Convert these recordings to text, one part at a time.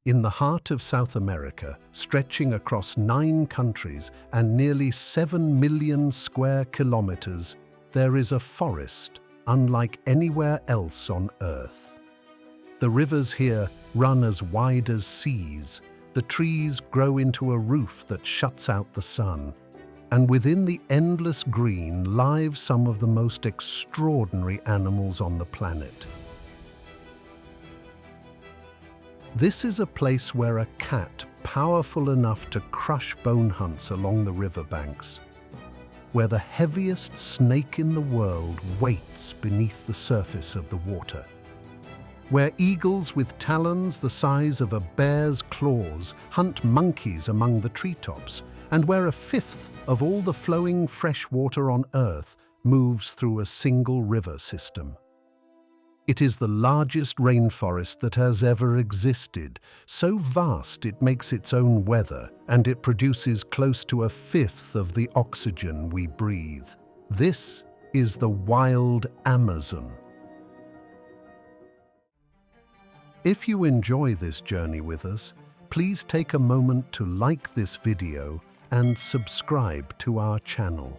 In the heart of South America, stretching across 9 countries and nearly 7 million square kilometers, there is a forest unlike anywhere else on Earth. The rivers here run as wide as seas, the trees grow into a roof that shuts out the sun, and within the endless green live some of the most extraordinary animals on the planet. This is a place where a cat powerful enough to crush bone hunts along the riverbanks, where the heaviest snake in the world waits beneath the surface of the water, where eagles with talons the size of a bear's claws hunt monkeys among the treetops, and where a fifth of all the flowing fresh water on Earth moves through a single river system. It is the largest rainforest that has ever existed, so vast it makes its own weather, and it produces close to a fifth of the oxygen we breathe. This is the wild Amazon. If you enjoy this journey with us, please take a moment to like this video and subscribe to our channel.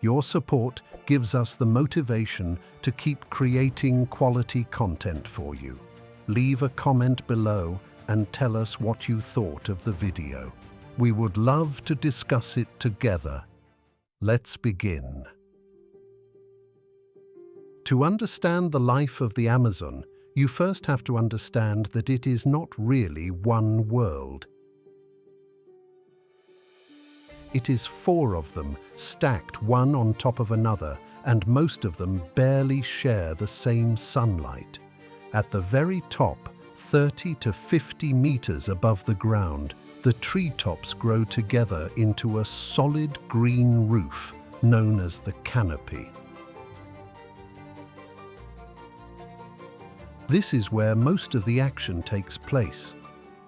Your support gives us the motivation to keep creating quality content for you. Leave a comment below and tell us what you thought of the video. We would love to discuss it together. Let's begin. To understand the life of the Amazon, you first have to understand that it is not really one world. It is 4 of them, stacked one on top of another, and most of them barely share the same sunlight. At the very top, 30 to 50 meters above the ground, the treetops grow together into a solid green roof, known as the canopy. This is where most of the action takes place.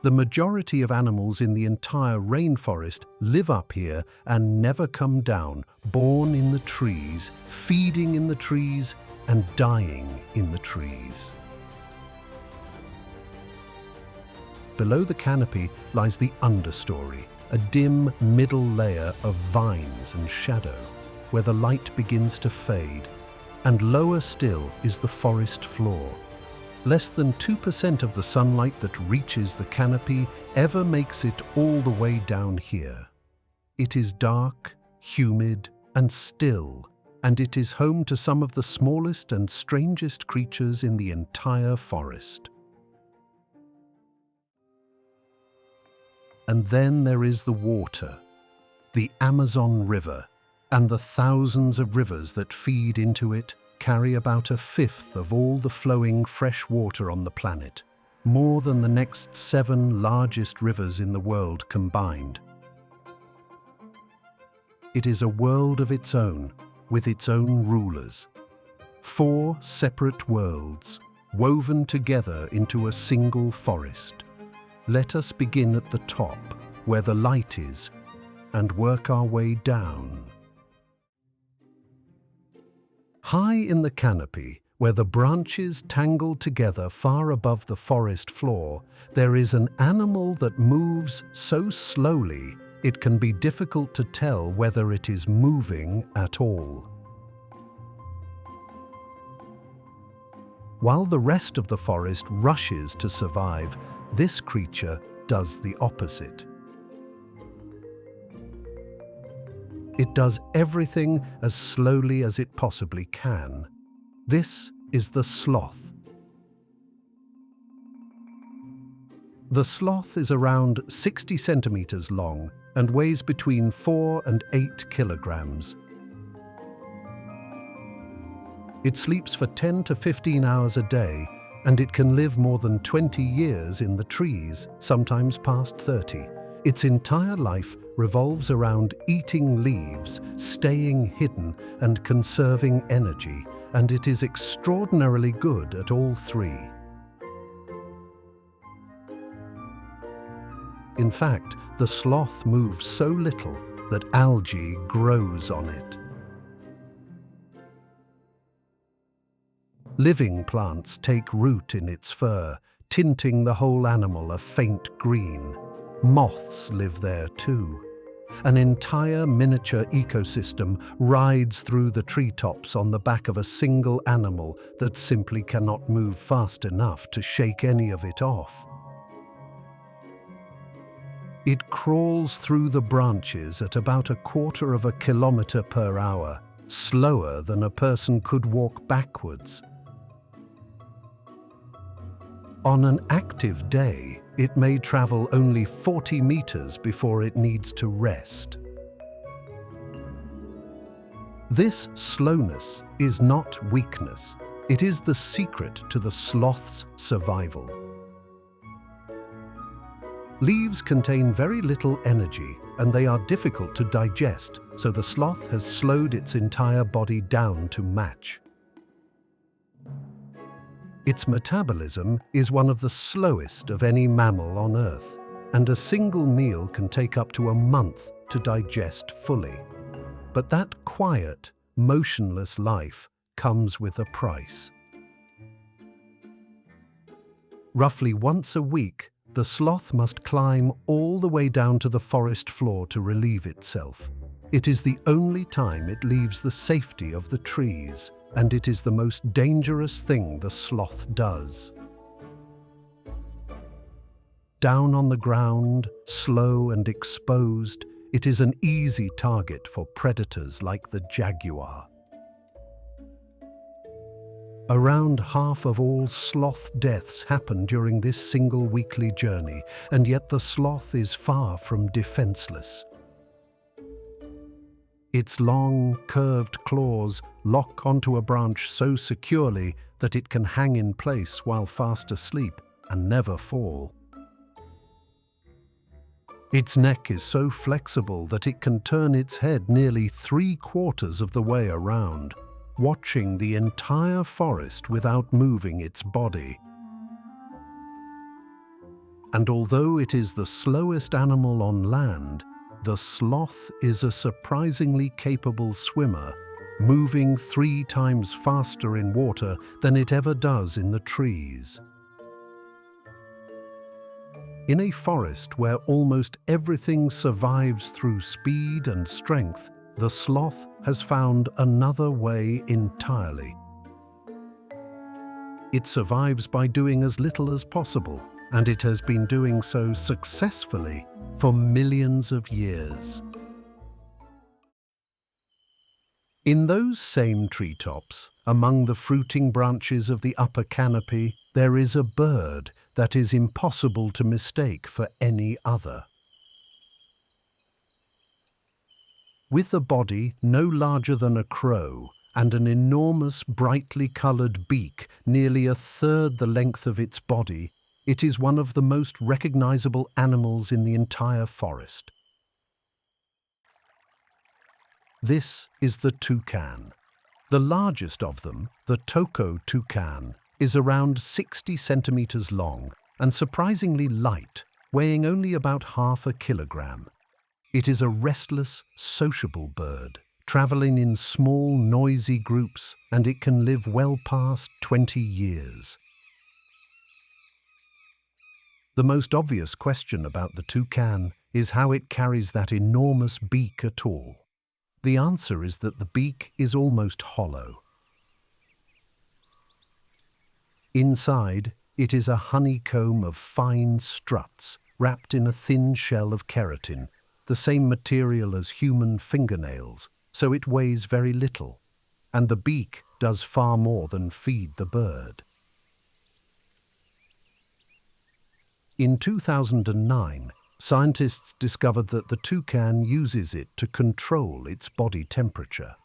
The majority of animals in the entire rainforest live up here and never come down, born in the trees, feeding in the trees, and dying in the trees. Below the canopy lies the understory, a dim middle layer of vines and shadow, where the light begins to fade, and lower still is the forest floor. Less than 2% of the sunlight that reaches the canopy ever makes it all the way down here. It is dark, humid, and still, and it is home to some of the smallest and strangest creatures in the entire forest. And then there is the water, the Amazon River, and the thousands of rivers that feed into it carry about a fifth of all the flowing fresh water on the planet, more than the next 7 largest rivers in the world combined. It is a world of its own, with its own rulers. 4 separate worlds, woven together into a single forest. Let us begin at the top, where the light is, and work our way down. High in the canopy, where the branches tangle together far above the forest floor, there is an animal that moves so slowly it can be difficult to tell whether it is moving at all. While the rest of the forest rushes to survive, this creature does the opposite. It does everything as slowly as it possibly can. This is the sloth. The sloth is around 60 centimeters long and weighs between 4 and 8 kilograms. It sleeps for 10 to 15 hours a day, and it can live more than 20 years in the trees, sometimes past 30. Its entire life revolves around eating leaves, staying hidden, and conserving energy, and it is extraordinarily good at all 3. In fact, the sloth moves so little that algae grows on it. Living plants take root in its fur, tinting the whole animal a faint green. Moths live there too. An entire miniature ecosystem rides through the treetops on the back of a single animal that simply cannot move fast enough to shake any of it off. It crawls through the branches at about 1/4 kilometer per hour, slower than a person could walk backwards. On an active day, it may travel only 40 meters before it needs to rest. This slowness is not weakness. It is the secret to the sloth's survival. Leaves contain very little energy and they are difficult to digest, so the sloth has slowed its entire body down to match. Its metabolism is one of the slowest of any mammal on Earth, and a single meal can take up to a month to digest fully. But that quiet, motionless life comes with a price. Roughly once a week, the sloth must climb all the way down to the forest floor to relieve itself. It is the only time it leaves the safety of the trees, and it is the most dangerous thing the sloth does. Down on the ground, slow and exposed, it is an easy target for predators like the jaguar. Around half of all sloth deaths happen during this single weekly journey, and yet the sloth is far from defenseless. Its long, curved claws lock onto a branch so securely that it can hang in place while fast asleep and never fall. Its neck is so flexible that it can turn its head nearly 3/4 of the way around, watching the entire forest without moving its body. And although it is the slowest animal on land, the sloth is a surprisingly capable swimmer, moving 3 times faster in water than it ever does in the trees. In a forest where almost everything survives through speed and strength, the sloth has found another way entirely. It survives by doing as little as possible, and it has been doing so successfully for millions of years. In those same treetops, among the fruiting branches of the upper canopy, there is a bird that is impossible to mistake for any other. With a body no larger than a crow and an enormous brightly colored beak nearly 1/3 the length of its body, it is one of the most recognizable animals in the entire forest. This is the toucan. The largest of them, the toko toucan, is around 60 centimeters long and surprisingly light, weighing only about 1/2 kilogram. It is a restless, sociable bird, traveling in small, noisy groups, and it can live well past 20 years. The most obvious question about the toucan is how it carries that enormous beak at all. The answer is that the beak is almost hollow. Inside, it is a honeycomb of fine struts wrapped in a thin shell of keratin, the same material as human fingernails, so it weighs very little, and the beak does far more than feed the bird. In 2009, scientists discovered that the toucan uses it to control its body temperature.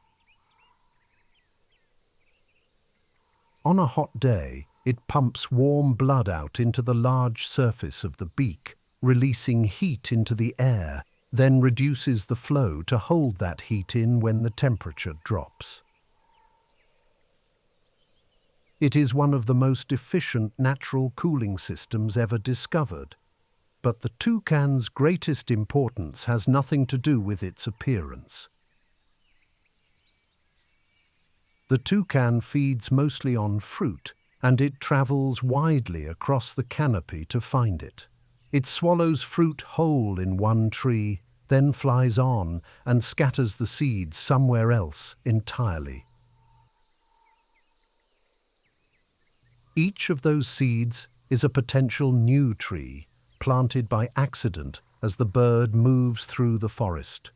On a hot day, it pumps warm blood out into the large surface of the beak, releasing heat into the air, then reduces the flow to hold that heat in when the temperature drops. It is one of the most efficient natural cooling systems ever discovered, but the toucan's greatest importance has nothing to do with its appearance. The toucan feeds mostly on fruit, and it travels widely across the canopy to find it. It swallows fruit whole in one tree, then flies on and scatters the seeds somewhere else entirely. Each of those seeds is a potential new tree, planted by accident as the bird moves through the forest.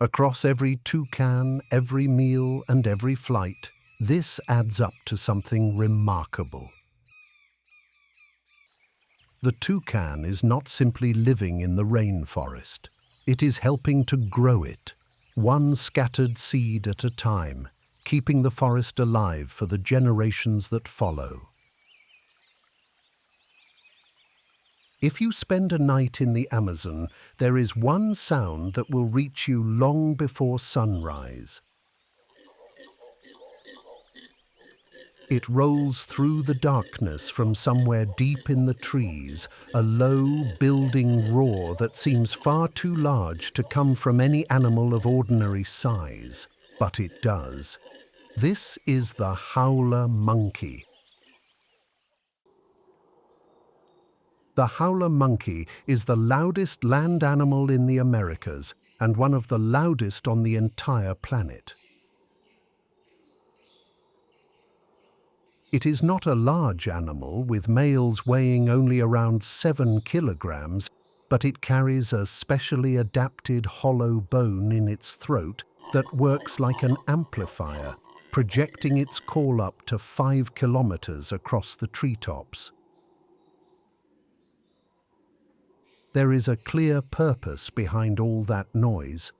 Across every toucan, every meal, and every flight, this adds up to something remarkable. The toucan is not simply living in the rainforest. It is helping to grow it, one scattered seed at a time, keeping the forest alive for the generations that follow. If you spend a night in the Amazon, there is one sound that will reach you long before sunrise. It rolls through the darkness from somewhere deep in the trees, a low, building roar that seems far too large to come from any animal of ordinary size, but it does. This is the howler monkey. The howler monkey is the loudest land animal in the Americas and one of the loudest on the entire planet. It is not a large animal, with males weighing only around 7 kilograms, but it carries a specially adapted hollow bone in its throat that works like an amplifier, projecting its call up to 5 kilometers across the treetops. There is a clear purpose behind all that noise.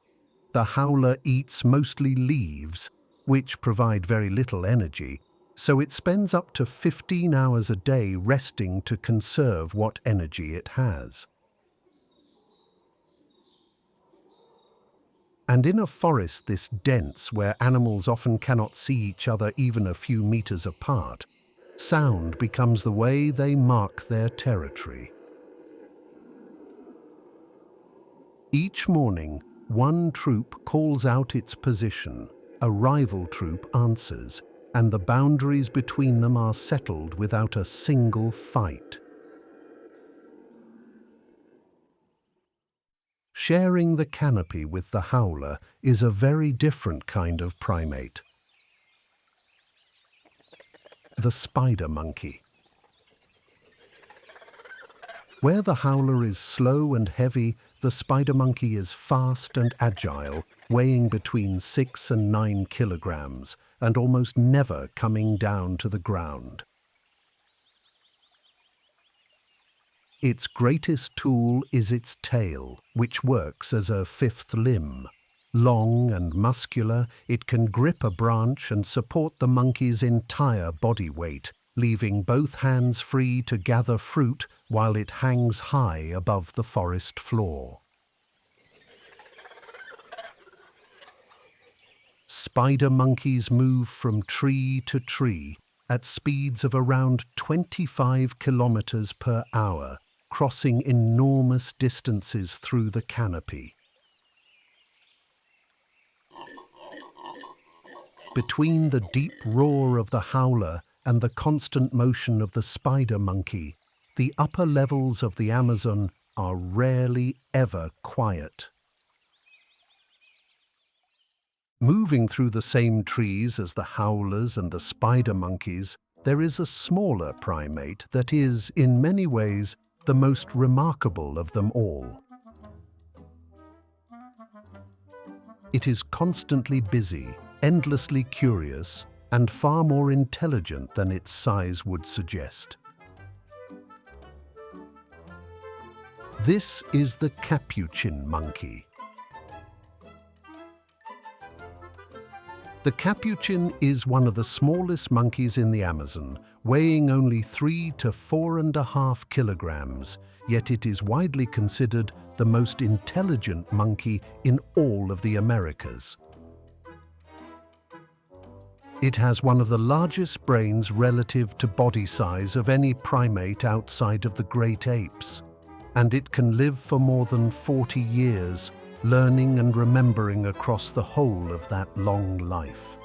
The howler eats mostly leaves, which provide very little energy, so it spends up to 15 hours a day resting to conserve what energy it has. And in a forest this dense, where animals often cannot see each other even a few meters apart, sound becomes the way they mark their territory. Each morning, one troop calls out its position, a rival troop answers, and the boundaries between them are settled without a single fight. Sharing the canopy with the howler is a very different kind of primate. The spider monkey. Where the howler is slow and heavy, the spider monkey is fast and agile, weighing between 6 and 9 kilograms, and almost never coming down to the ground. Its greatest tool is its tail, which works as a fifth limb. Long and muscular, it can grip a branch and support the monkey's entire body weight, leaving both hands free to gather fruit while it hangs high above the forest floor. Spider monkeys move from tree to tree at speeds of around 25 kilometers per hour, crossing enormous distances through the canopy. Between the deep roar of the howler and the constant motion of the spider monkey, the upper levels of the Amazon are rarely ever quiet. Moving through the same trees as the howlers and the spider monkeys, there is a smaller primate that is, in many ways, the most remarkable of them all. It is constantly busy, endlessly curious, and far more intelligent than its size would suggest. This is the capuchin monkey. The capuchin is one of the smallest monkeys in the Amazon, weighing only 3 to 4.5 kilograms, yet it is widely considered the most intelligent monkey in all of the Americas. It has one of the largest brains relative to body size of any primate outside of the great apes, and it can live for more than 40 years, learning and remembering across the whole of that long life.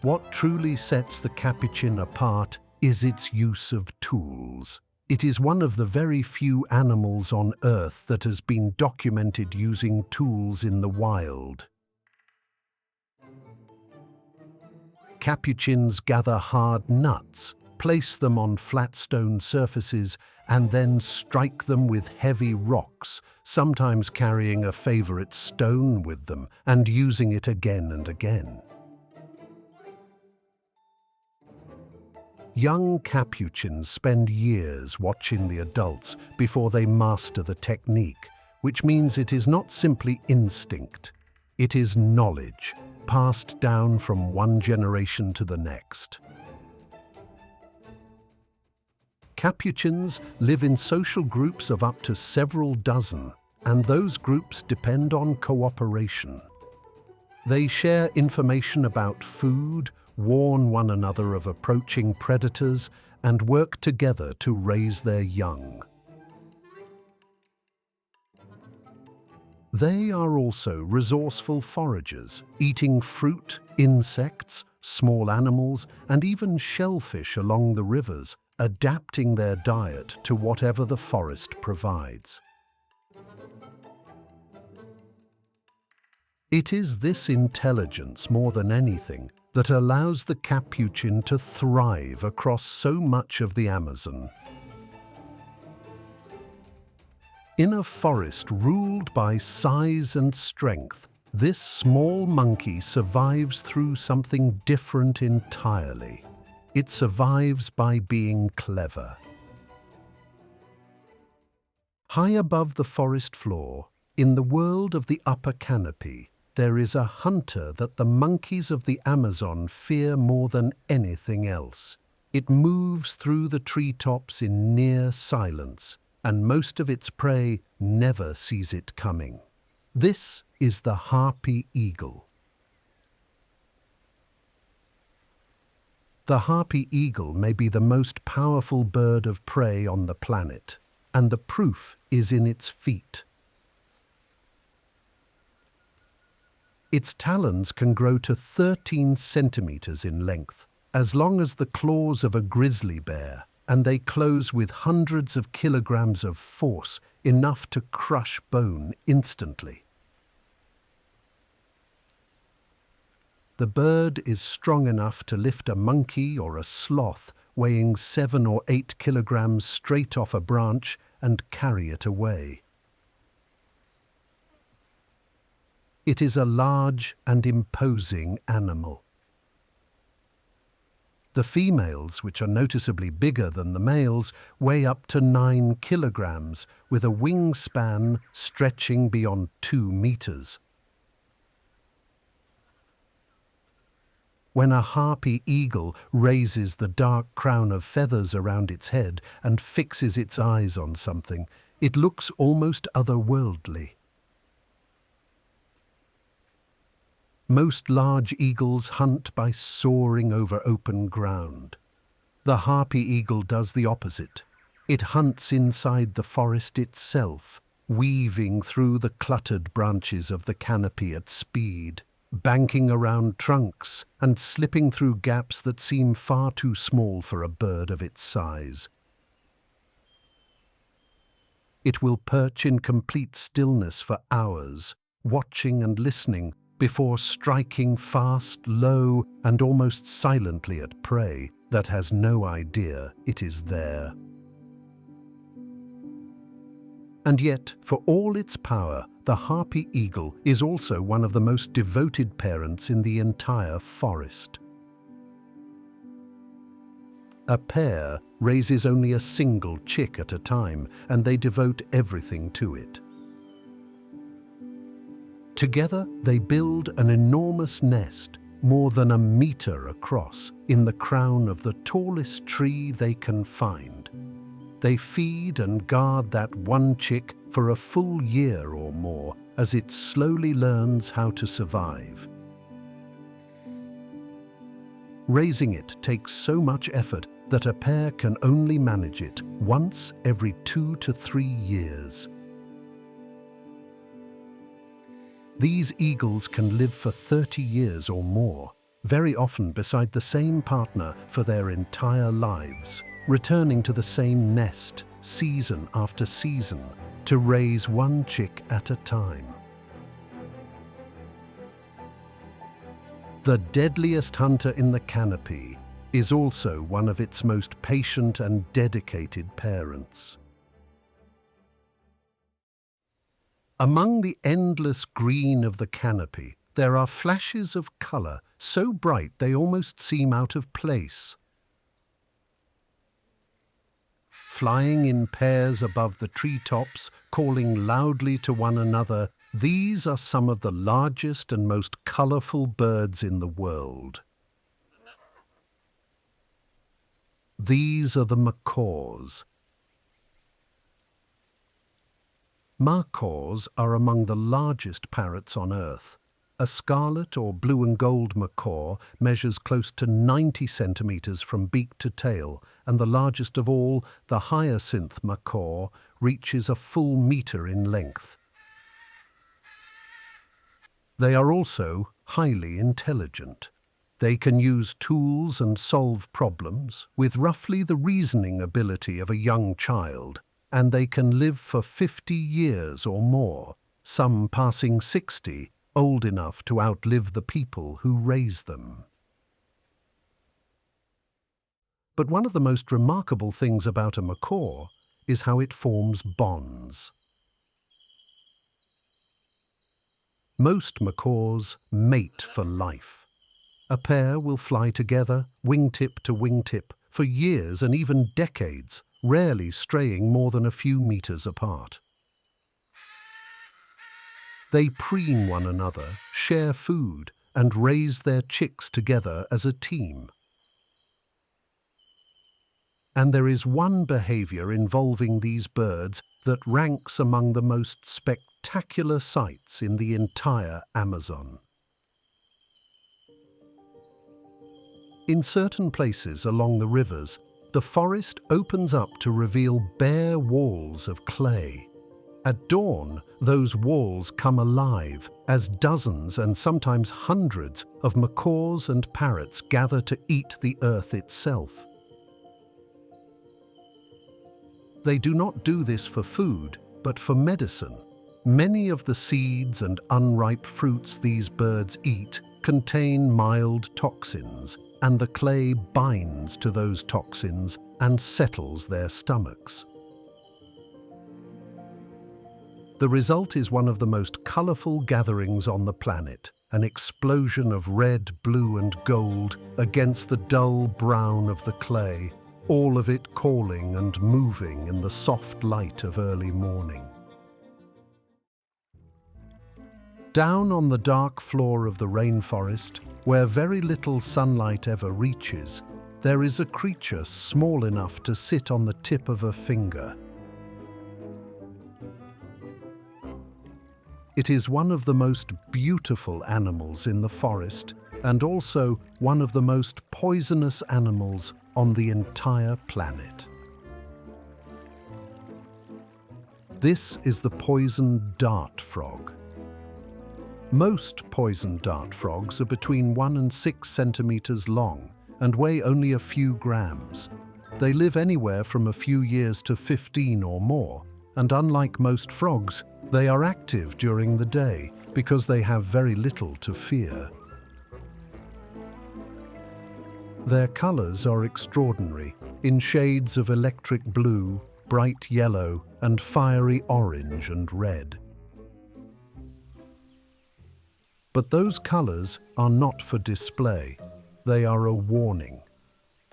What truly sets the capuchin apart is its use of tools. It is one of the very few animals on Earth that has been documented using tools in the wild. Capuchins gather hard nuts, place them on flat stone surfaces, and then strike them with heavy rocks, sometimes carrying a favorite stone with them and using it again and again. Young capuchins spend years watching the adults before they master the technique, which means it is not simply instinct. It is knowledge, passed down from one generation to the next. Capuchins live in social groups of up to several dozen, and those groups depend on cooperation. They share information about food, warn one another of approaching predators, and work together to raise their young. They are also resourceful foragers, eating fruit, insects, small animals, and even shellfish along the rivers, adapting their diet to whatever the forest provides. It is this intelligence, more than anything, that allows the capuchin to thrive across so much of the Amazon. In a forest ruled by size and strength, this small monkey survives through something different entirely. It survives by being clever. High above the forest floor, in the world of the upper canopy, there is a hunter that the monkeys of the Amazon fear more than anything else. It moves through the treetops in near silence, and most of its prey never sees it coming. This is the harpy eagle. The harpy eagle may be the most powerful bird of prey on the planet, and the proof is in its feet. Its talons can grow to 13 centimeters in length, as long as the claws of a grizzly bear, and they close with hundreds of kilograms of force, enough to crush bone instantly. The bird is strong enough to lift a monkey or a sloth weighing 7 or 8 kilograms straight off a branch and carry it away. It is a large and imposing animal. The females, which are noticeably bigger than the males, weigh up to 9 kilograms, with a wingspan stretching beyond 2 meters. When a harpy eagle raises the dark crown of feathers around its head and fixes its eyes on something, it looks almost otherworldly. Most large eagles hunt by soaring over open ground. The harpy eagle does the opposite. It hunts inside the forest itself, weaving through the cluttered branches of the canopy at speed, banking around trunks and slipping through gaps that seem far too small for a bird of its size. It will perch in complete stillness for hours, watching and listening, before striking fast, low, and almost silently at prey that has no idea it is there. And yet, for all its power, the harpy eagle is also one of the most devoted parents in the entire forest. A pair raises only a single chick at a time, and they devote everything to it. Together, they build an enormous nest, more than a meter across, in the crown of the tallest tree they can find. They feed and guard that one chick for a full year or more as it slowly learns how to survive. Raising it takes so much effort that a pair can only manage it once every 2 to 3 years. These eagles can live for 30 years or more, very often beside the same partner for their entire lives, returning to the same nest season after season to raise one chick at a time. The deadliest hunter in the canopy is also one of its most patient and dedicated parents. Among the endless green of the canopy, there are flashes of color so bright they almost seem out of place. Flying in pairs above the treetops, calling loudly to one another, these are some of the largest and most colorful birds in the world. These are the macaws. Macaws are among the largest parrots on Earth. A scarlet or blue and gold macaw measures close to 90 centimeters from beak to tail, and the largest of all, the hyacinth macaw, reaches a full meter in length. They are also highly intelligent. They can use tools and solve problems with roughly the reasoning ability of a young child, and they can live for 50 years or more, some passing 60, old enough to outlive the people who raise them. But one of the most remarkable things about a macaw is how it forms bonds. Most macaws mate for life. A pair will fly together, wingtip to wingtip, for years and even decades, rarely straying more than a few meters apart. They preen one another, share food, and raise their chicks together as a team. And there is one behavior involving these birds that ranks among the most spectacular sights in the entire Amazon. In certain places along the rivers, the forest opens up to reveal bare walls of clay. At dawn, those walls come alive as dozens and sometimes hundreds of macaws and parrots gather to eat the earth itself. They do not do this for food, but for medicine. Many of the seeds and unripe fruits these birds eat contain mild toxins, and the clay binds to those toxins and settles their stomachs. The result is one of the most colorful gatherings on the planet, an explosion of red, blue, and gold against the dull brown of the clay, all of it calling and moving in the soft light of early morning. Down on the dark floor of the rainforest, where very little sunlight ever reaches, there is a creature small enough to sit on the tip of a finger. It is one of the most beautiful animals in the forest, and also one of the most poisonous animals on the entire planet. This is the poison dart frog. Most poison dart frogs are between 1 and 6 centimeters long and weigh only a few grams. They live anywhere from a few years to 15 or more, and unlike most frogs, they are active during the day because they have very little to fear. Their colors are extraordinary, in shades of electric blue, bright yellow, and fiery orange and red. But those colors are not for display. They are a warning.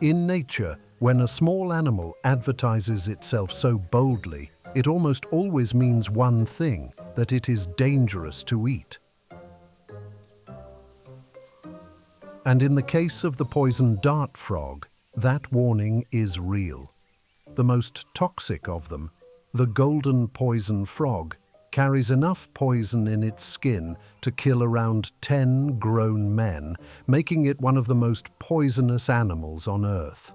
In nature, when a small animal advertises itself so boldly, it almost always means one thing, that it is dangerous to eat. And in the case of the poison dart frog, that warning is real. The most toxic of them, the golden poison frog, carries enough poison in its skin to kill around 10 grown men, making it one of the most poisonous animals on Earth.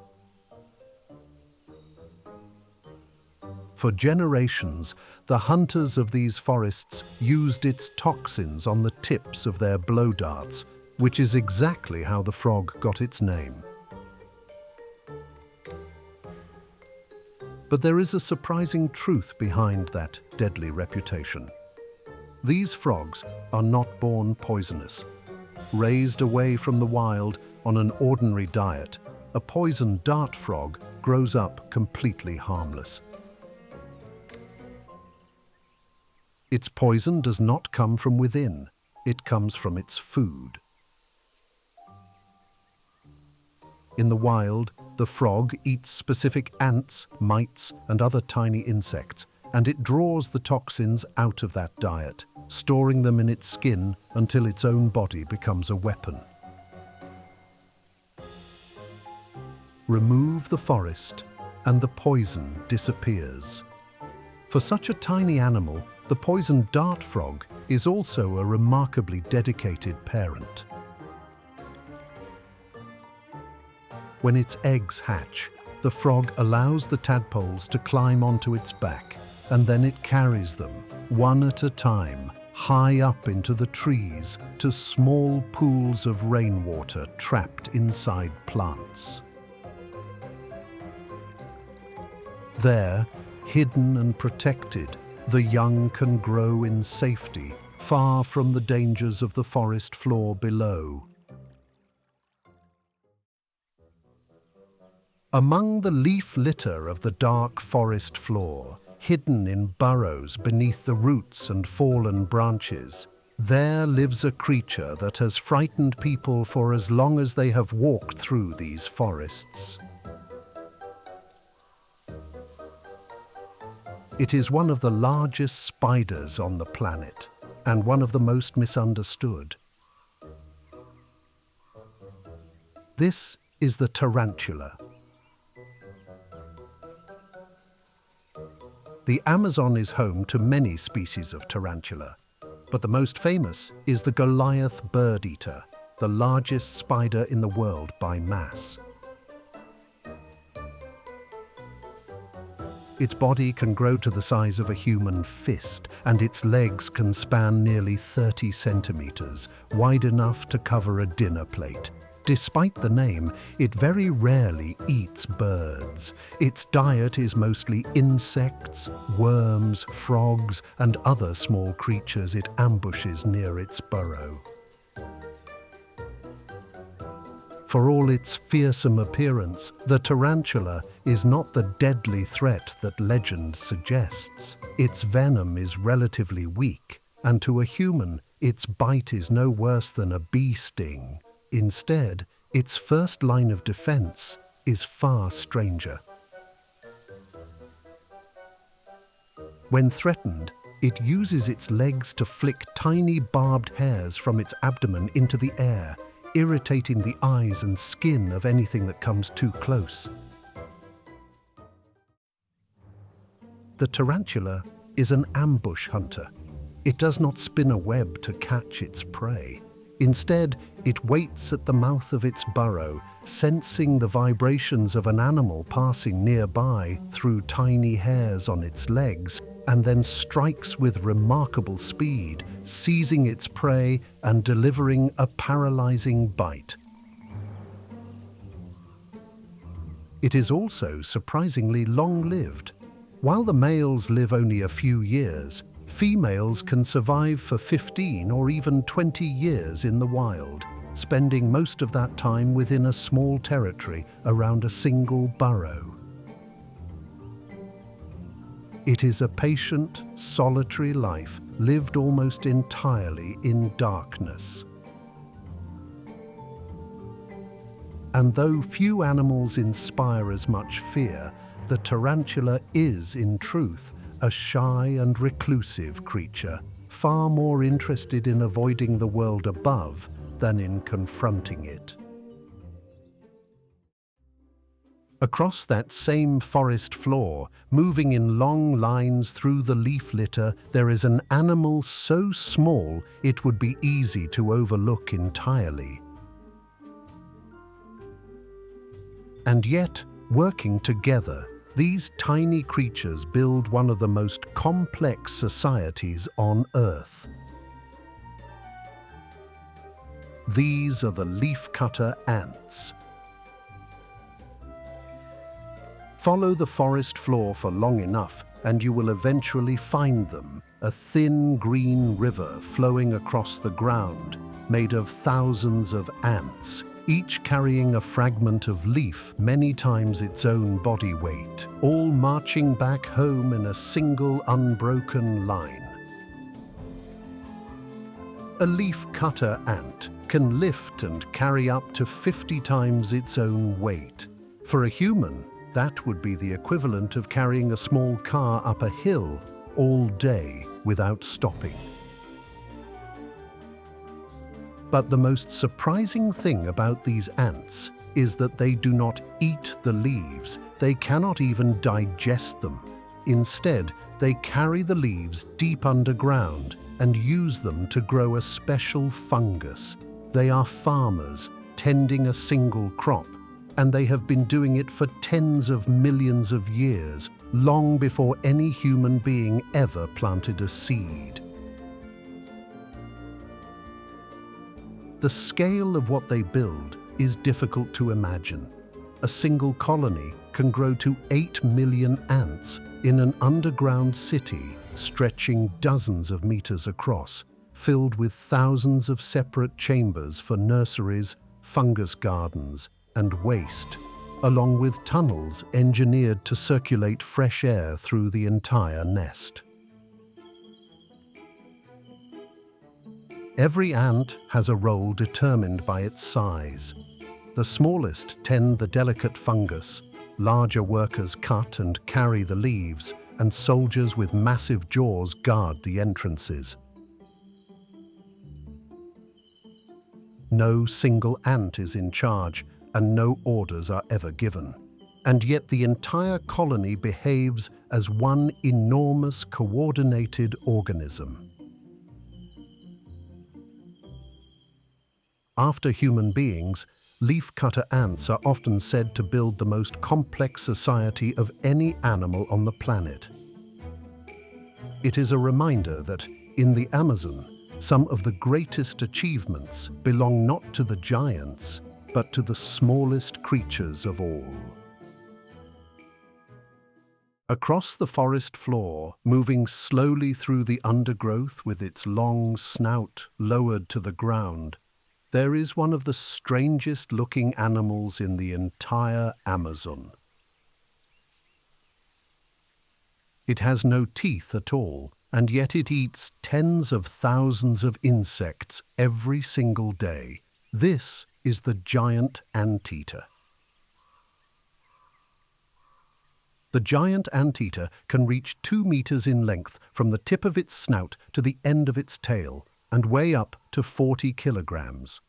For generations, the hunters of these forests used its toxins on the tips of their blow darts, which is exactly how the frog got its name. But there is a surprising truth behind that deadly reputation. These frogs are not born poisonous. Raised away from the wild on an ordinary diet, a poison dart frog grows up completely harmless. Its poison does not come from within, it comes from its food. In the wild, the frog eats specific ants, mites, and other tiny insects, and it draws the toxins out of that diet, storing them in its skin until its own body becomes a weapon. Remove the forest, and the poison disappears. For such a tiny animal, the poison dart frog is also a remarkably dedicated parent. When its eggs hatch, the frog allows the tadpoles to climb onto its back, and then it carries them, one at a time, high up into the trees to small pools of rainwater trapped inside plants. There, hidden and protected, the young can grow in safety, far from the dangers of the forest floor below. Among the leaf litter of the dark forest floor, hidden in burrows beneath the roots and fallen branches, there lives a creature that has frightened people for as long as they have walked through these forests. It is one of the largest spiders on the planet, and one of the most misunderstood. This is the tarantula. The Amazon is home to many species of tarantula, but the most famous is the Goliath bird eater, the largest spider in the world by mass. Its body can grow to the size of a human fist, and its legs can span nearly 30 centimeters, wide enough to cover a dinner plate. Despite the name, it very rarely eats birds. Its diet is mostly insects, worms, frogs, and other small creatures it ambushes near its burrow. For all its fearsome appearance, the tarantula is not the deadly threat that legend suggests. Its venom is relatively weak, and to a human, its bite is no worse than a bee sting. Instead, its first line of defense is far stranger. When threatened, it uses its legs to flick tiny barbed hairs from its abdomen into the air, irritating the eyes and skin of anything that comes too close. The tarantula is an ambush hunter. It does not spin a web to catch its prey. Instead, it waits at the mouth of its burrow, sensing the vibrations of an animal passing nearby through tiny hairs on its legs, and then strikes with remarkable speed, seizing its prey and delivering a paralyzing bite. It is also surprisingly long-lived. While the males live only a few years, females can survive for 15 or even 20 years in the wild, spending most of that time within a small territory around a single burrow. It is a patient, solitary life lived almost entirely in darkness. And though few animals inspire as much fear, the tarantula is, in truth, a shy and reclusive creature, far more interested in avoiding the world above than in confronting it. Across that same forest floor, moving in long lines through the leaf litter, there is an animal so small it would be easy to overlook entirely. And yet, working together, these tiny creatures build one of the most complex societies on Earth. These are the leafcutter ants. Follow the forest floor for long enough and you will eventually find them, a thin green river flowing across the ground, made of thousands of ants, each carrying a fragment of leaf many times its own body weight, all marching back home in a single unbroken line. A leaf-cutter ant can lift and carry up to 50 times its own weight. For a human, that would be the equivalent of carrying a small car up a hill all day without stopping. But the most surprising thing about these ants is that they do not eat the leaves. They cannot even digest them. Instead, they carry the leaves deep underground and use them to grow a special fungus. They are farmers tending a single crop, and they have been doing it for tens of millions of years, long before any human being ever planted a seed. The scale of what they build is difficult to imagine. A single colony can grow to 8 million ants in an underground city stretching dozens of meters across, filled with thousands of separate chambers for nurseries, fungus gardens, and waste, along with tunnels engineered to circulate fresh air through the entire nest. Every ant has a role determined by its size. The smallest tend the delicate fungus, larger workers cut and carry the leaves, and soldiers with massive jaws guard the entrances. No single ant is in charge, and no orders are ever given. And yet the entire colony behaves as one enormous coordinated organism. After human beings, leafcutter ants are often said to build the most complex society of any animal on the planet. It is a reminder that, in the Amazon, some of the greatest achievements belong not to the giants, but to the smallest creatures of all. Across the forest floor, moving slowly through the undergrowth with its long snout lowered to the ground, there is one of the strangest-looking animals in the entire Amazon. It has no teeth at all, and yet it eats tens of thousands of insects every single day. This is the giant anteater. The giant anteater can reach 2 meters in length from the tip of its snout to the end of its tail and weigh up to 40 kilograms.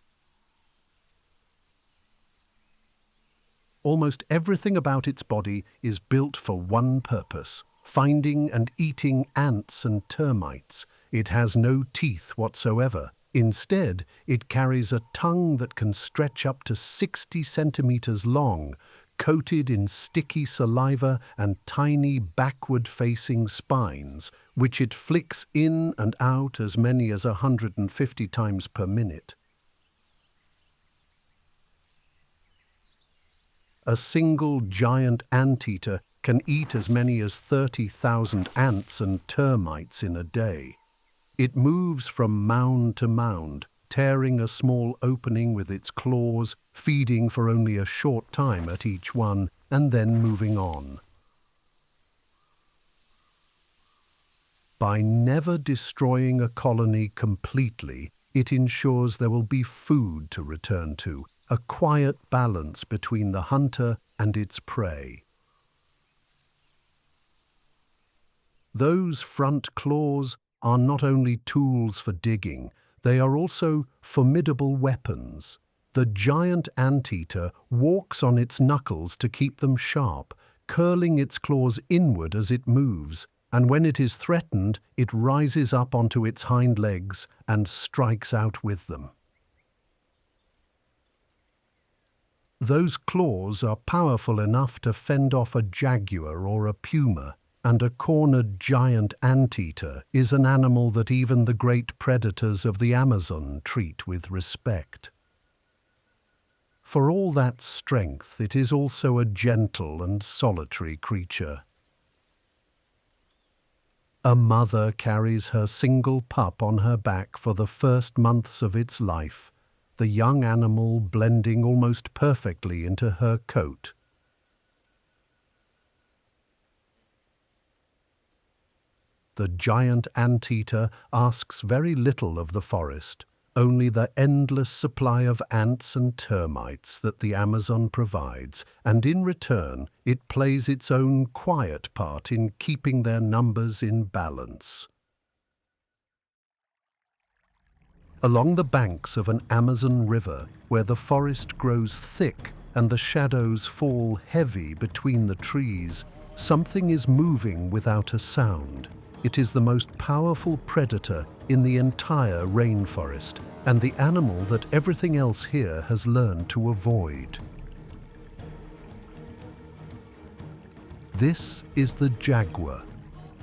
Almost everything about its body is built for one purpose: finding and eating ants and termites. It has no teeth whatsoever. Instead, it carries a tongue that can stretch up to 60 centimeters long, coated in sticky saliva and tiny backward-facing spines, which it flicks in and out as many as 150 times per minute. A single giant anteater can eat as many as 30,000 ants and termites in a day. It moves from mound to mound, tearing a small opening with its claws, feeding for only a short time at each one, and then moving on. By never destroying a colony completely, it ensures there will be food to return to, a quiet balance between the hunter and its prey. Those front claws are not only tools for digging, they are also formidable weapons. The giant anteater walks on its knuckles to keep them sharp, curling its claws inward as it moves, and when it is threatened, it rises up onto its hind legs and strikes out with them. Those claws are powerful enough to fend off a jaguar or a puma, and a cornered giant anteater is an animal that even the great predators of the Amazon treat with respect. For all that strength, it is also a gentle and solitary creature. A mother carries her single pup on her back for the first months of its life, the young animal blending almost perfectly into her coat. The giant anteater asks very little of the forest, only the endless supply of ants and termites that the Amazon provides, and in return it plays its own quiet part in keeping their numbers in balance. Along the banks of an Amazon river, where the forest grows thick and the shadows fall heavy between the trees, something is moving without a sound. It is the most powerful predator in the entire rainforest, and the animal that everything else here has learned to avoid. This is the jaguar.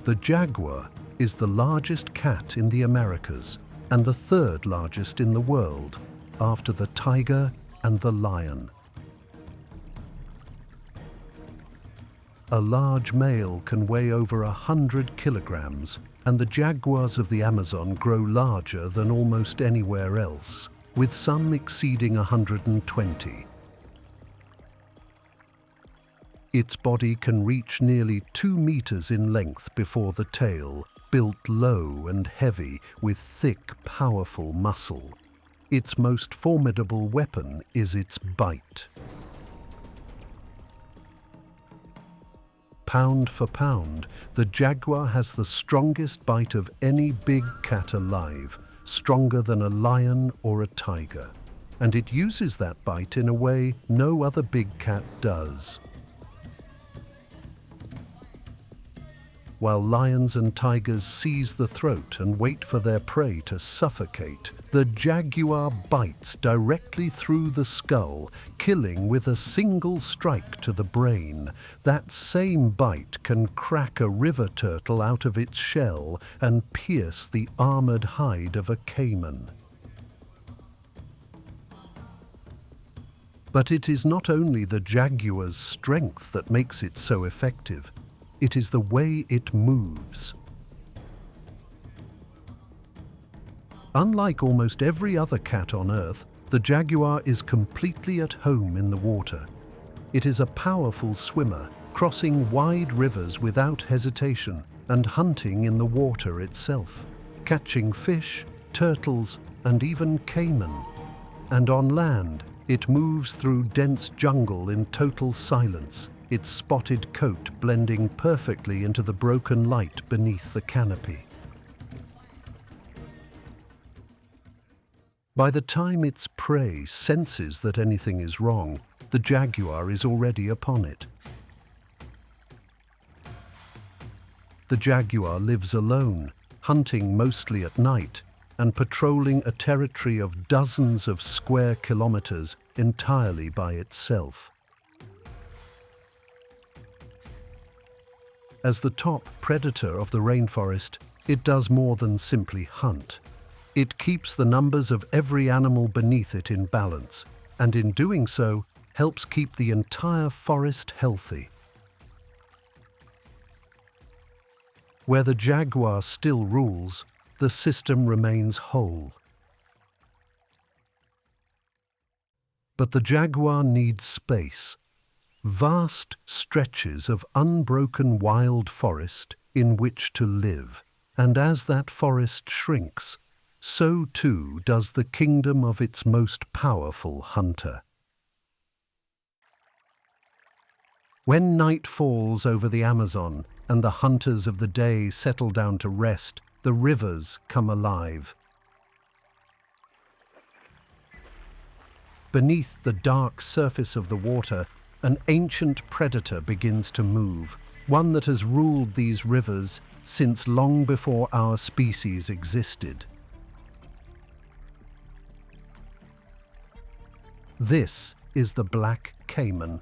The jaguar is the largest cat in the Americas and the third largest in the world, after the tiger and the lion. A large male can weigh over 100 kilograms, and the jaguars of the Amazon grow larger than almost anywhere else, with some exceeding 120. Its body can reach nearly 2 meters in length before the tail, built low and heavy with thick, powerful muscle. Its most formidable weapon is its bite. Pound for pound, the jaguar has the strongest bite of any big cat alive, stronger than a lion or a tiger. And it uses that bite in a way no other big cat does. While lions and tigers seize the throat and wait for their prey to suffocate, the jaguar bites directly through the skull, killing with a single strike to the brain. That same bite can crack a river turtle out of its shell and pierce the armored hide of a caiman. But it is not only the jaguar's strength that makes it so effective. It is the way it moves. Unlike almost every other cat on Earth, the jaguar is completely at home in the water. It is a powerful swimmer, crossing wide rivers without hesitation and hunting in the water itself, catching fish, turtles, and even caiman. And on land, it moves through dense jungle in total silence, its spotted coat blending perfectly into the broken light beneath the canopy. By the time its prey senses that anything is wrong, the jaguar is already upon it. The jaguar lives alone, hunting mostly at night, and patrolling a territory of dozens of square kilometers entirely by itself. As the top predator of the rainforest, it does more than simply hunt. It keeps the numbers of every animal beneath it in balance, and in doing so, helps keep the entire forest healthy. Where the jaguar still rules, the system remains whole. But the jaguar needs space. Vast stretches of unbroken wild forest in which to live, and as that forest shrinks, so too does the kingdom of its most powerful hunter. When night falls over the Amazon and the hunters of the day settle down to rest, the rivers come alive. Beneath the dark surface of the water, an ancient predator begins to move, one that has ruled these rivers since long before our species existed. This is the black caiman.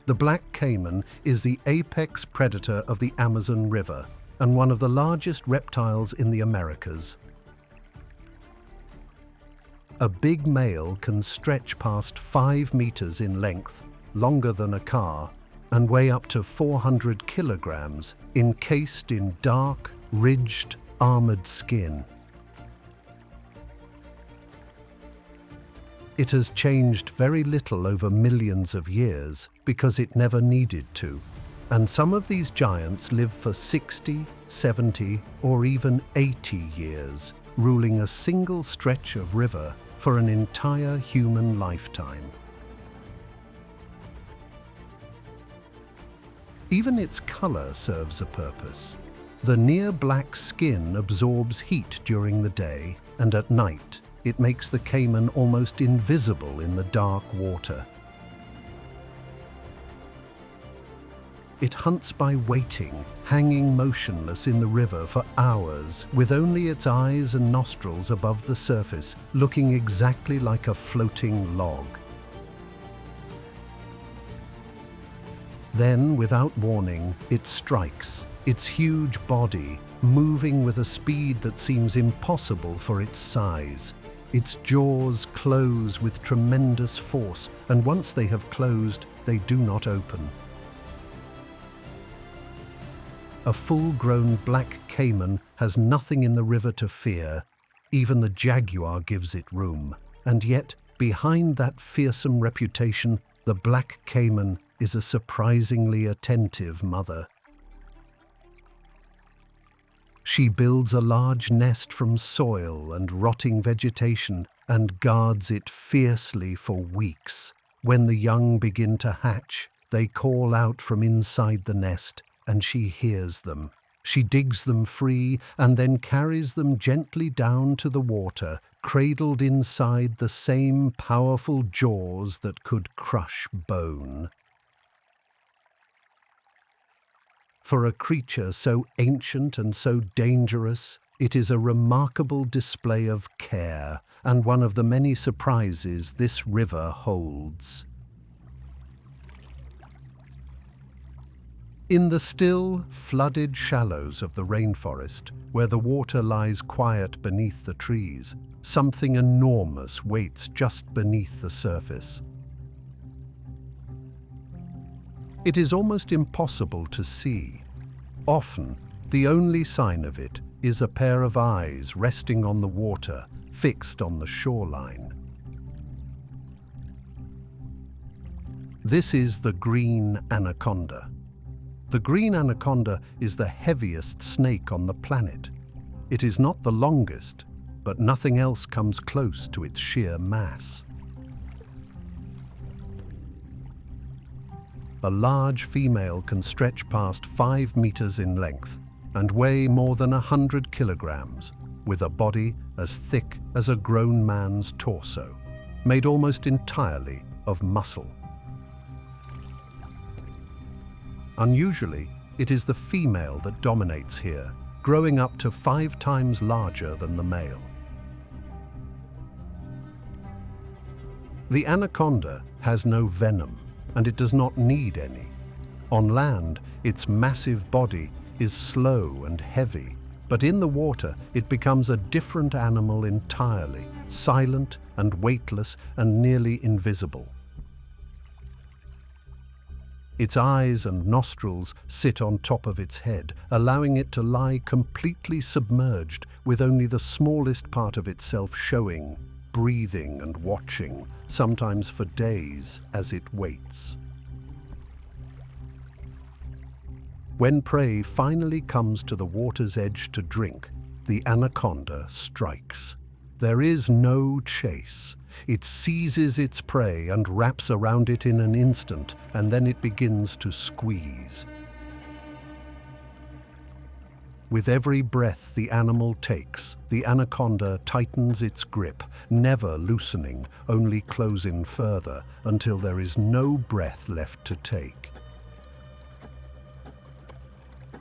The black caiman is the apex predator of the Amazon River and one of the largest reptiles in the Americas. A big male can stretch past 5 meters in length, longer than a car, and weigh up to 400 kilograms, encased in dark, ridged, armored skin. It has changed very little over millions of years because it never needed to, and some of these giants live for 60, 70, or even 80 years, ruling a single stretch of river for an entire human lifetime. Even its color serves a purpose. The near-black skin absorbs heat during the day, and at night, it makes the caiman almost invisible in the dark water. It hunts by waiting, hanging motionless in the river for hours, with only its eyes and nostrils above the surface, looking exactly like a floating log. Then, without warning, it strikes, its huge body moving with a speed that seems impossible for its size. Its jaws close with tremendous force, and once they have closed, they do not open. A full-grown black caiman has nothing in the river to fear. Even the jaguar gives it room. And yet, behind that fearsome reputation, the black caiman is a surprisingly attentive mother. She builds a large nest from soil and rotting vegetation and guards it fiercely for weeks. When the young begin to hatch, they call out from inside the nest, and she hears them. She digs them free and then carries them gently down to the water, cradled inside the same powerful jaws that could crush bone. For a creature so ancient and so dangerous, it is a remarkable display of care and one of the many surprises this river holds. In the still, flooded shallows of the rainforest, where the water lies quiet beneath the trees, something enormous waits just beneath the surface. It is almost impossible to see. Often, the only sign of it is a pair of eyes resting on the water, fixed on the shoreline. This is the green anaconda. The green anaconda is the heaviest snake on the planet. It is not the longest, but nothing else comes close to its sheer mass. A large female can stretch past 5 meters in length and weigh more than 100 kilograms, with a body as thick as a grown man's torso, made almost entirely of muscle. Unusually, it is the female that dominates here, growing up to 5 times larger than the male. The anaconda has no venom, and it does not need any. On land, its massive body is slow and heavy, but in the water it becomes a different animal entirely, silent and weightless and nearly invisible. Its eyes and nostrils sit on top of its head, allowing it to lie completely submerged with only the smallest part of itself showing, breathing and watching, sometimes for days as it waits. When prey finally comes to the water's edge to drink, the anaconda strikes. There is no chase. It seizes its prey and wraps around it in an instant, and then it begins to squeeze. With every breath the animal takes, the anaconda tightens its grip, never loosening, only closing further until there is no breath left to take.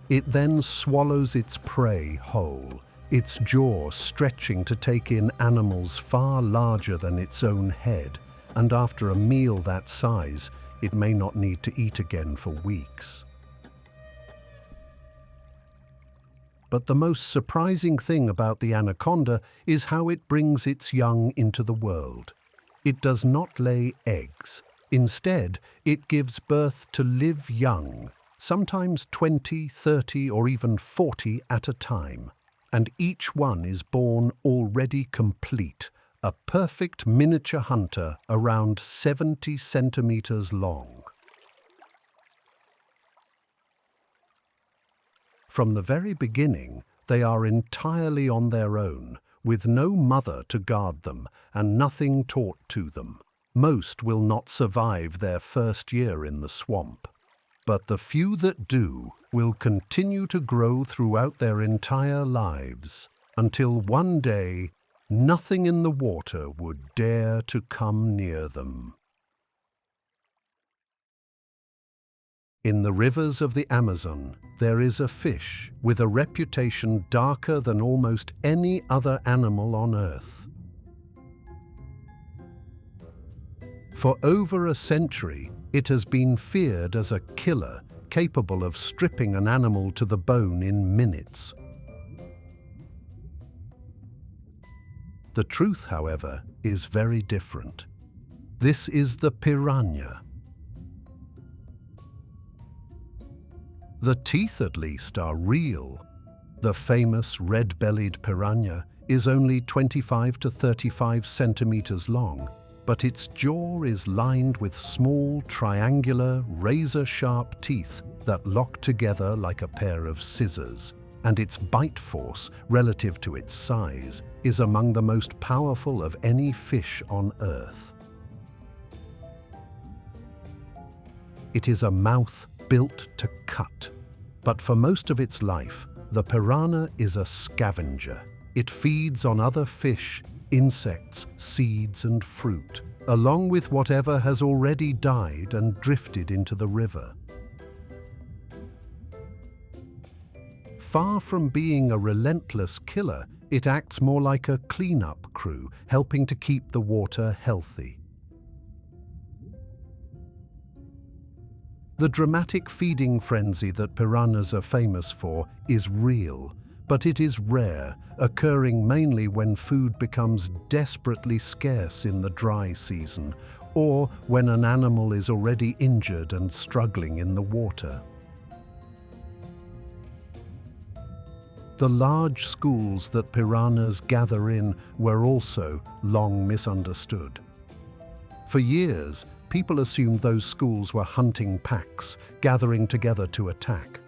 It then swallows its prey whole, its jaw stretching to take in animals far larger than its own head, and after a meal that size, it may not need to eat again for weeks. But the most surprising thing about the anaconda is how it brings its young into the world. It does not lay eggs. Instead, it gives birth to live young, sometimes 20, 30, or even 40 at a time. And each one is born already complete, a perfect miniature hunter around 70 centimeters long. From the very beginning, they are entirely on their own, with no mother to guard them and nothing taught to them. Most will not survive their first year in the swamp, but the few that do will continue to grow throughout their entire lives, until one day, nothing in the water would dare to come near them. In the rivers of the Amazon, there is a fish with a reputation darker than almost any other animal on Earth. For over a century, it has been feared as a killer capable of stripping an animal to the bone in minutes. The truth, however, is very different. This is the piranha. The teeth, at least, are real. The famous red-bellied piranha is only 25 to 35 centimeters long, but its jaw is lined with small, triangular, razor-sharp teeth that lock together like a pair of scissors, and its bite force, relative to its size, is among the most powerful of any fish on Earth. It is a mouth built to cut, but for most of its life, the piranha is a scavenger. It feeds on other fish, insects, seeds, and fruit, along with whatever has already died and drifted into the river. Far from being a relentless killer, it acts more like a cleanup crew, helping to keep the water healthy. The dramatic feeding frenzy that piranhas are famous for is real, but it is rare, occurring mainly when food becomes desperately scarce in the dry season, or when an animal is already injured and struggling in the water. The large schools that piranhas gather in were also long misunderstood. For years, people assumed those schools were hunting packs, gathering together to attack.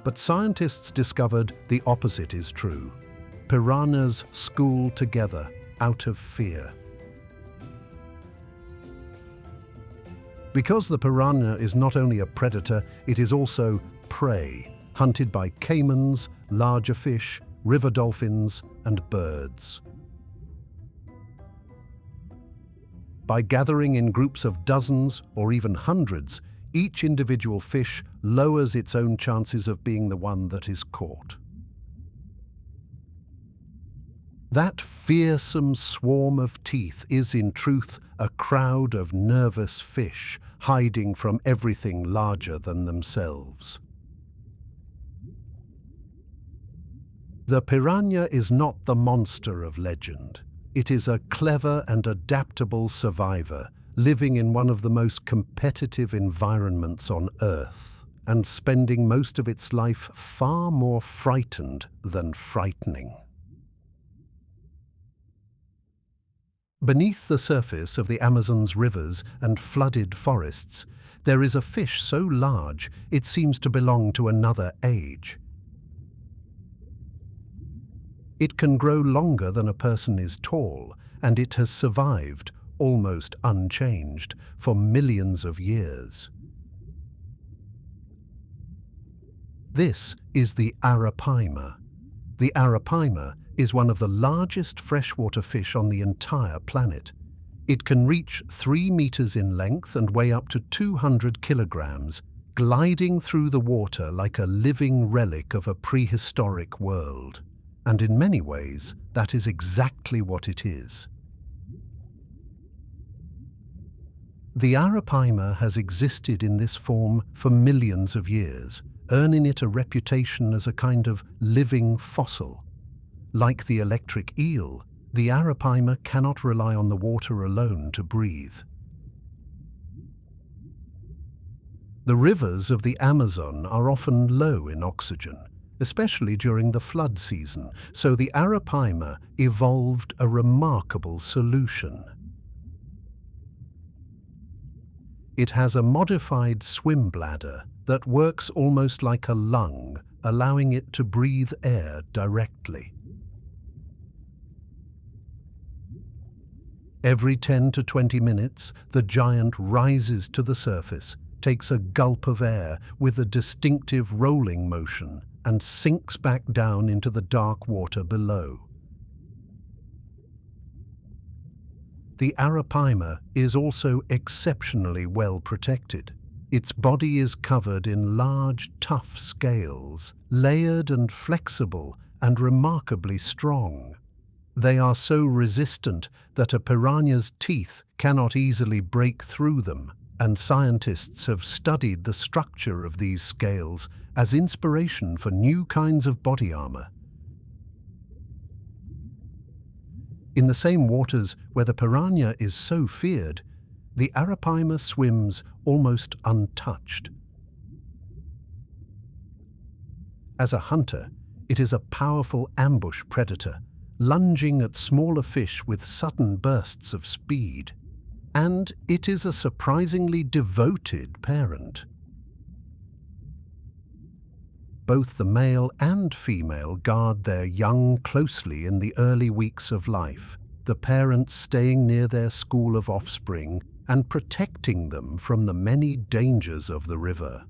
But scientists discovered the opposite is true. Piranhas school together out of fear. Because the piranha is not only a predator, it is also prey, hunted by caimans, larger fish, river dolphins, and birds. By gathering in groups of dozens or even hundreds, each individual fish lowers its own chances of being the one that is caught. That fearsome swarm of teeth is, in truth, a crowd of nervous fish hiding from everything larger than themselves. The piranha is not the monster of legend. It is a clever and adaptable survivor, living in one of the most competitive environments on Earth, and spending most of its life far more frightened than frightening. Beneath the surface of the Amazon's rivers and flooded forests, there is a fish so large it seems to belong to another age. It can grow longer than a person is tall, and it has survived, almost unchanged, for millions of years. This is the arapaima. The arapaima is one of the largest freshwater fish on the entire planet. It can reach 3 meters in length and weigh up to 200 kilograms, gliding through the water like a living relic of a prehistoric world. And in many ways, that is exactly what it is. The arapaima has existed in this form for millions of years, earning it a reputation as a kind of living fossil. Like the electric eel, the arapaima cannot rely on the water alone to breathe. The rivers of the Amazon are often low in oxygen, especially during the flood season, so the arapaima evolved a remarkable solution. It has a modified swim bladder that works almost like a lung, allowing it to breathe air directly. Every 10 to 20 minutes, the giant rises to the surface, takes a gulp of air with a distinctive rolling motion, and sinks back down into the dark water below. The arapaima is also exceptionally well protected. Its body is covered in large, tough scales, layered and flexible and remarkably strong. They are so resistant that a piranha's teeth cannot easily break through them, and scientists have studied the structure of these scales as inspiration for new kinds of body armor. In the same waters where the piranha is so feared, the arapaima swims almost untouched. As a hunter, it is a powerful ambush predator, lunging at smaller fish with sudden bursts of speed. And it is a surprisingly devoted parent. Both the male and female guard their young closely in the early weeks of life, the parents staying near their school of offspring and protecting them from the many dangers of the river.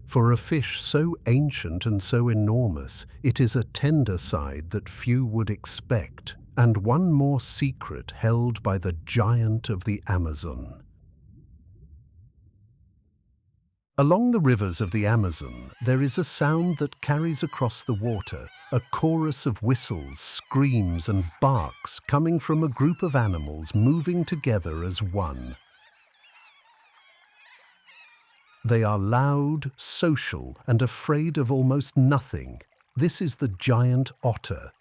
For a fish so ancient and so enormous, it is a tender side that few would expect, and one more secret held by the giant of the Amazon. Along the rivers of the Amazon, there is a sound that carries across the water, a chorus of whistles, screams, and barks coming from a group of animals moving together as one. They are loud, social, and afraid of almost nothing. This is the giant otter.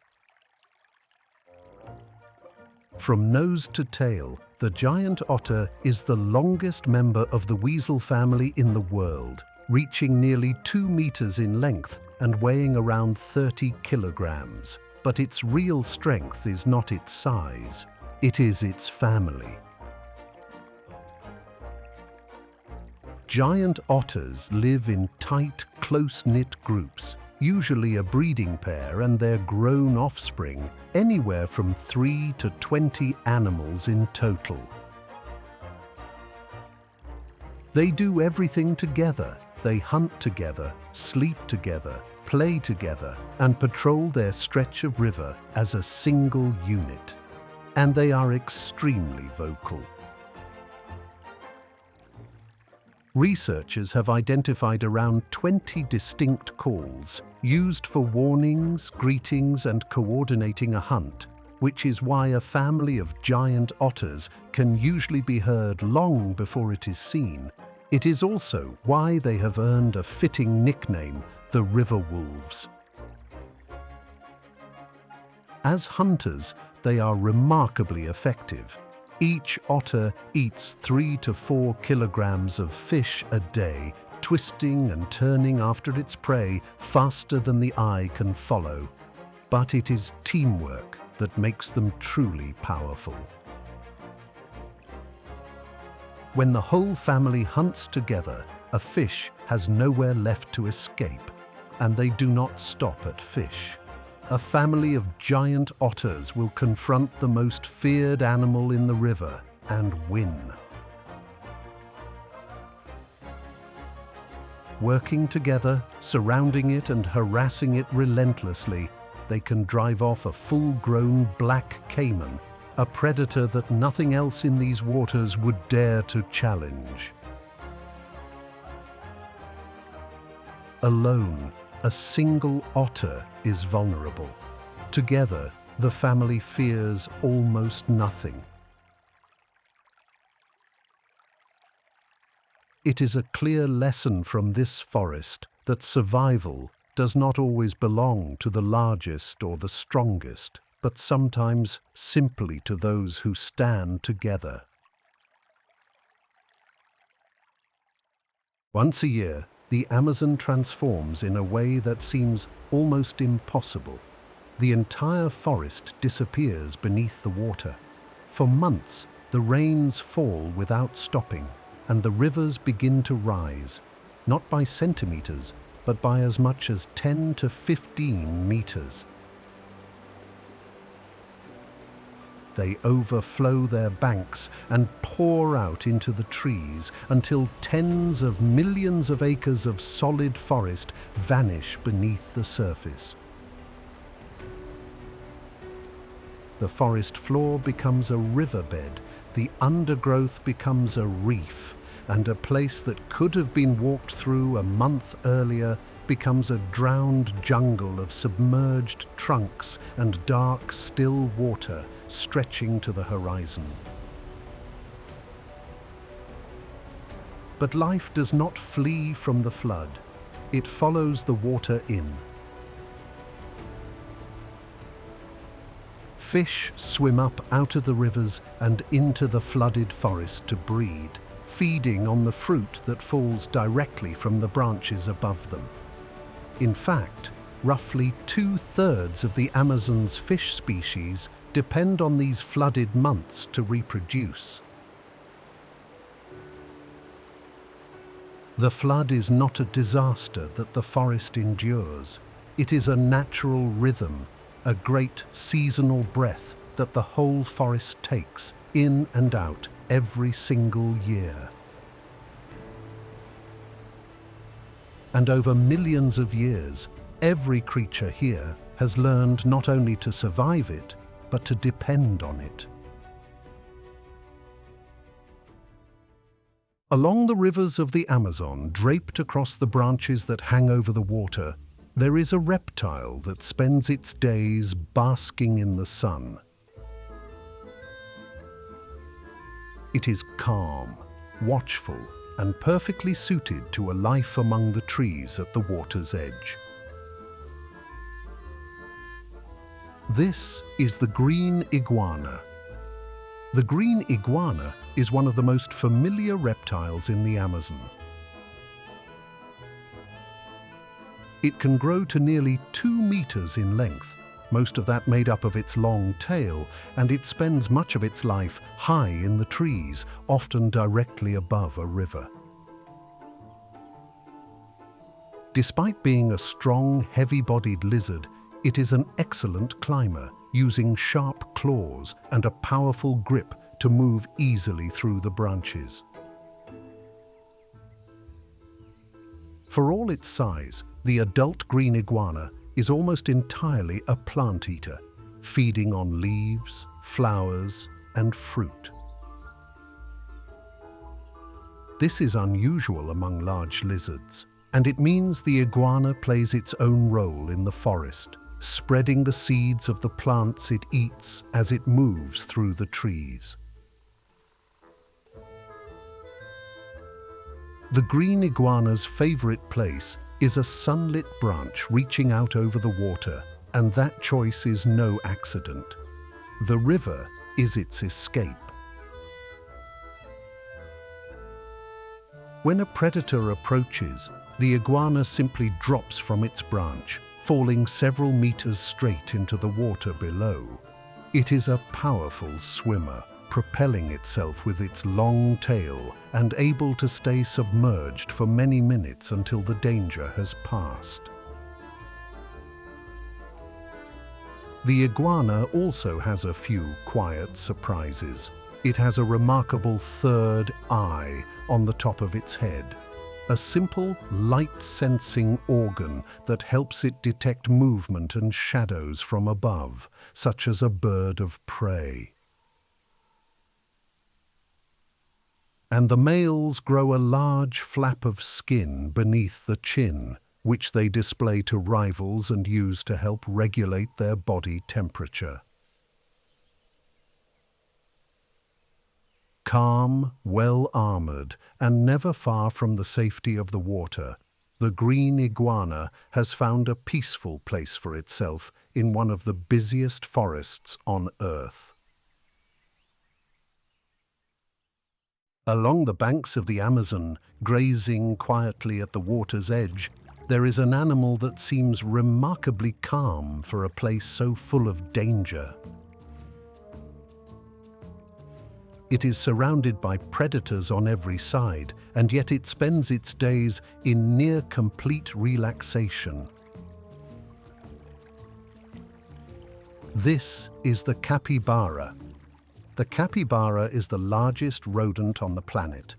From nose to tail, the giant otter is the longest member of the weasel family in the world, reaching nearly 2 meters in length and weighing around 30 kilograms. But its real strength is not its size, it is its family. Giant otters live in tight, close-knit groups, usually a breeding pair and their grown offspring, anywhere from 3 to 20 animals in total. They do everything together. They hunt together, sleep together, play together, and patrol their stretch of river as a single unit. And they are extremely vocal. Researchers have identified around 20 distinct calls used for warnings, greetings, and coordinating a hunt, which is why a family of giant otters can usually be heard long before it is seen. It is also why they have earned a fitting nickname, the river wolves. As hunters, they are remarkably effective. Each otter eats 3 to 4 kilograms of fish a day, twisting and turning after its prey faster than the eye can follow. But it is teamwork that makes them truly powerful. When the whole family hunts together, a fish has nowhere left to escape, and they do not stop at fish. A family of giant otters will confront the most feared animal in the river and win. Working together, surrounding it and harassing it relentlessly, they can drive off a full-grown black caiman, a predator that nothing else in these waters would dare to challenge. Alone, a single otter is vulnerable. Together, the family fears almost nothing. It is a clear lesson from this forest that survival does not always belong to the largest or the strongest, but sometimes simply to those who stand together. Once a year, the Amazon transforms in a way that seems almost impossible. The entire forest disappears beneath the water. For months, the rains fall without stopping, and the rivers begin to rise, not by centimeters, but by as much as 10 to 15 meters. They overflow their banks and pour out into the trees until tens of millions of acres of solid forest vanish beneath the surface. The forest floor becomes a riverbed, the undergrowth becomes a reef, and a place that could have been walked through a month earlier becomes a drowned jungle of submerged trunks and dark, still water stretching to the horizon. But life does not flee from the flood. It follows the water in. Fish swim up out of the rivers and into the flooded forest to breed, feeding on the fruit that falls directly from the branches above them. In fact, roughly 2/3 of the Amazon's fish species depend on these flooded months to reproduce. The flood is not a disaster that the forest endures. It is a natural rhythm, a great seasonal breath that the whole forest takes in and out every single year. And over millions of years, every creature here has learned not only to survive it, but to depend on it. Along the rivers of the Amazon, draped across the branches that hang over the water, there is a reptile that spends its days basking in the sun. It is calm, watchful, and perfectly suited to a life among the trees at the water's edge. This is the green iguana. The green iguana is one of the most familiar reptiles in the Amazon. It can grow to nearly 2 meters in length, most of that made up of its long tail, and it spends much of its life high in the trees, often directly above a river. Despite being a strong, heavy-bodied lizard, it is an excellent climber, using sharp claws and a powerful grip to move easily through the branches. For all its size, the adult green iguana is almost entirely a plant eater, feeding on leaves, flowers, and fruit. This is unusual among large lizards, and it means the iguana plays its own role in the forest, spreading the seeds of the plants it eats as it moves through the trees. The green iguana's favorite place is a sunlit branch reaching out over the water, and that choice is no accident. The river is its escape. When a predator approaches, the iguana simply drops from its branch, falling several meters straight into the water below. It is a powerful swimmer, propelling itself with its long tail and able to stay submerged for many minutes until the danger has passed. The iguana also has a few quiet surprises. It has a remarkable third eye on the top of its head, a simple light-sensing organ that helps it detect movement and shadows from above, such as a bird of prey. And the males grow a large flap of skin beneath the chin, which they display to rivals and use to help regulate their body temperature. Calm, well-armored, and never far from the safety of the water, the green iguana has found a peaceful place for itself in one of the busiest forests on Earth. Along the banks of the Amazon, grazing quietly at the water's edge, there is an animal that seems remarkably calm for a place so full of danger. It is surrounded by predators on every side, and yet it spends its days in near-complete relaxation. This is the capybara. The capybara is the largest rodent on the planet.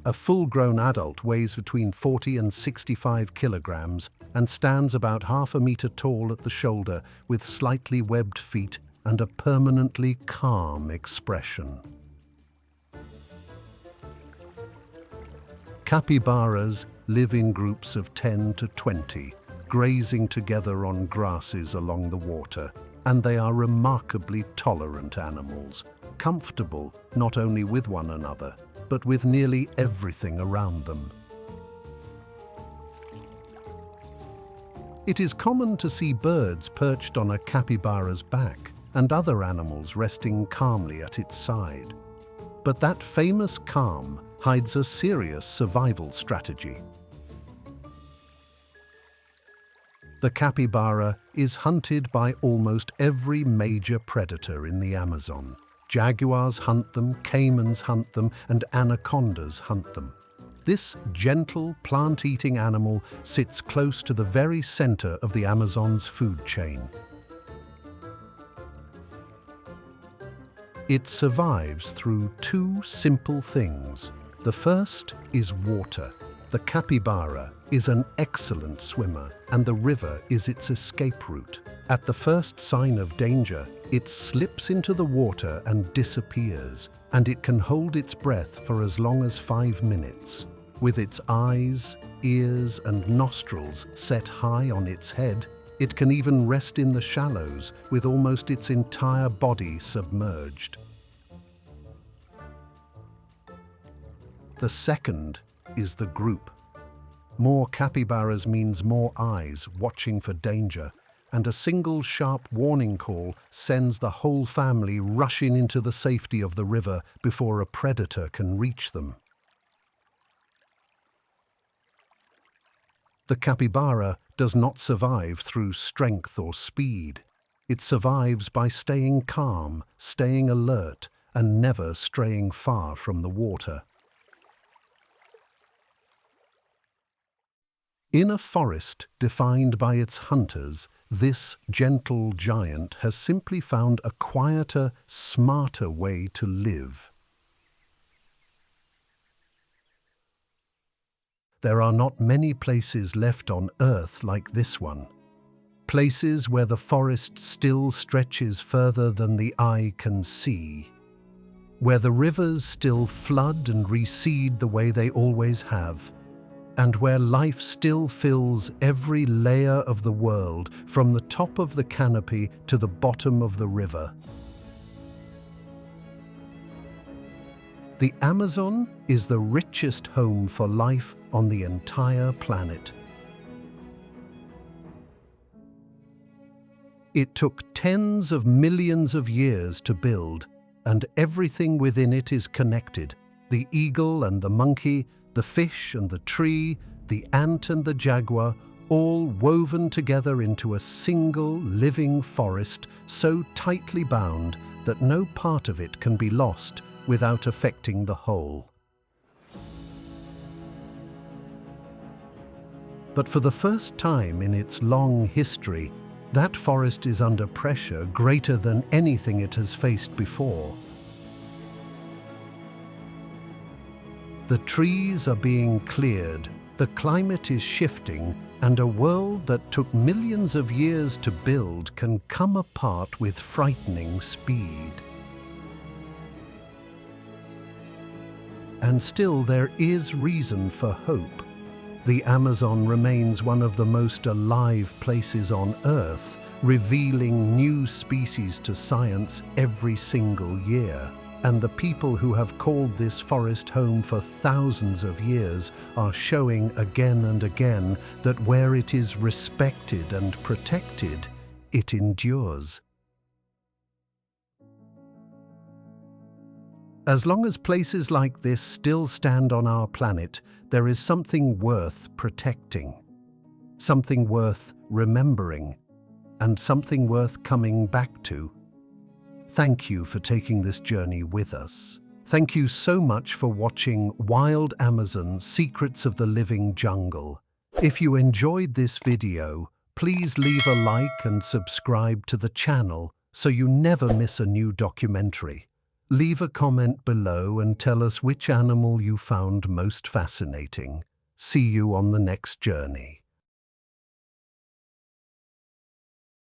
A full-grown adult weighs between 40 and 65 kilograms and stands about half a meter tall at the shoulder with slightly webbed feet and a permanently calm expression. Capybaras live in groups of 10 to 20, grazing together on grasses along the water, and they are remarkably tolerant animals, comfortable not only with one another, but with nearly everything around them. It is common to see birds perched on a capybara's back and other animals resting calmly at its side. But that famous calm hides a serious survival strategy. The capybara is hunted by almost every major predator in the Amazon. Jaguars hunt them, caimans hunt them, and anacondas hunt them. This gentle, plant-eating animal sits close to the very center of the Amazon's food chain. It survives through two simple things. The first is water. The capybara is an excellent swimmer, and the river is its escape route. At the first sign of danger, it slips into the water and disappears, and it can hold its breath for as long as 5 minutes. With its eyes, ears, and nostrils set high on its head, it can even rest in the shallows with almost its entire body submerged. The second is the group. More capybaras means more eyes watching for danger, and a single sharp warning call sends the whole family rushing into the safety of the river before a predator can reach them. The capybara does not survive through strength or speed. It survives by staying calm, staying alert, and never straying far from the water. In a forest defined by its hunters, this gentle giant has simply found a quieter, smarter way to live. There are not many places left on Earth like this one. Places where the forest still stretches further than the eye can see. Where the rivers still flood and recede the way they always have. And where life still fills every layer of the world, from the top of the canopy to the bottom of the river. The Amazon is the richest home for life on the entire planet. It took tens of millions of years to build, and everything within it is connected. The eagle and the monkey, the fish and the tree, the ant and the jaguar, all woven together into a single living forest so tightly bound that no part of it can be lost without affecting the whole. But for the first time in its long history, that forest is under pressure greater than anything it has faced before. The trees are being cleared, the climate is shifting, and a world that took millions of years to build can come apart with frightening speed. And still there is reason for hope. The Amazon remains one of the most alive places on Earth, revealing new species to science every single year. And the people who have called this forest home for thousands of years are showing again and again that where it is respected and protected, it endures. As long as places like this still stand on our planet, there is something worth protecting, something worth remembering, and something worth coming back to. Thank you for taking this journey with us. Thank you so much for watching Wild Amazon: Secrets of the Living Jungle. If you enjoyed this video, please leave a like and subscribe to the channel so you never miss a new documentary. Leave a comment below and tell us which animal you found most fascinating. See you on the next journey.